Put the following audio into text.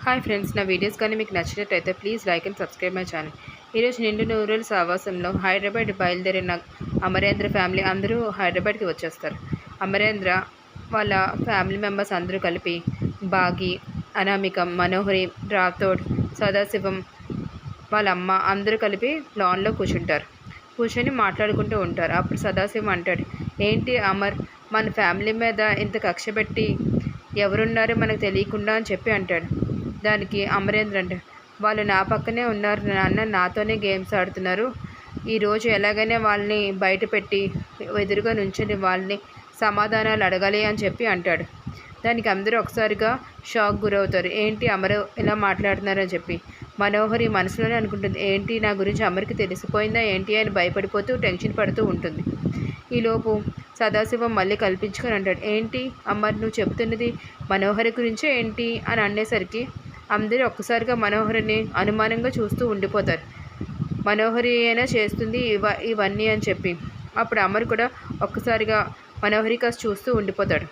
Hi friends, నా videos కానీ మీకు నచ్చినట్టయితే please like and subscribe my channel. ఈరోజు నిండు నూరేళ్ళ సావాసంలో హైదరాబాద్ బయలుదేరిన అమరేంద్ర ఫ్యామిలీ అందరూ హైదరాబాద్కి వచ్చేస్తారు. అమరేంద్ర వాళ్ళ ఫ్యామిలీ మెంబర్స్ అందరూ కలిపి బాగి, అనామిక, మనోహరి, రాథోడ్, సదాశివం వాళ్ళ అమ్మ అందరూ కలిపి లాన్లో కూర్చొని మాట్లాడుకుంటూ ఉంటారు. అప్పుడు సదాశివం అంటాడు, ఏంటి అమర్, మన ఫ్యామిలీ మీద ఇంత కక్ష పెట్టి ఎవరున్నారో మనకు తెలియకుండా అని చెప్పి అంటాడు. దానికి అమరేంద్ర అంటే, వాళ్ళు నా పక్కనే ఉన్నారు నాన్న, నాతోనే గేమ్స్ ఆడుతున్నారు. ఈరోజు ఎలాగైనా వాళ్ళని బయట పెట్టి ఎదురుగా నుంచొని వాళ్ళని సమాధానాలు అడగాలి అని చెప్పి అంటాడు. దానికి అందరూ ఒకసారిగా షాక్ గురవుతారు. ఏంటి అమరు ఇలా మాట్లాడుతున్నారని చెప్పి. మనోహరి మనసులోనే అనుకుంటుంది, ఏంటి నా గురించి అమర్కి తెలిసిపోయిందా ఏంటి అని భయపడిపోతూ టెన్షన్ పడుతూ ఉంటుంది. ఈలోపు సదాశివం మళ్ళీ కల్పించుకొని అంటాడు, ఏంటి అమర్ నువ్వు చెప్తున్నది మనోహరి గురించే ఏంటి అని అనేసరికి అందరూ ఒక్కసారిగా మనోహరిని అనుమానంగా చూస్తూ ఉండిపోతారు. మనోహరి అయినా చేస్తుంది ఇవన్నీ అని చెప్పి. అప్పుడు అమర్ కూడా ఒక్కసారిగా మనోహరి కాస్త చూస్తూ ఉండిపోతాడు.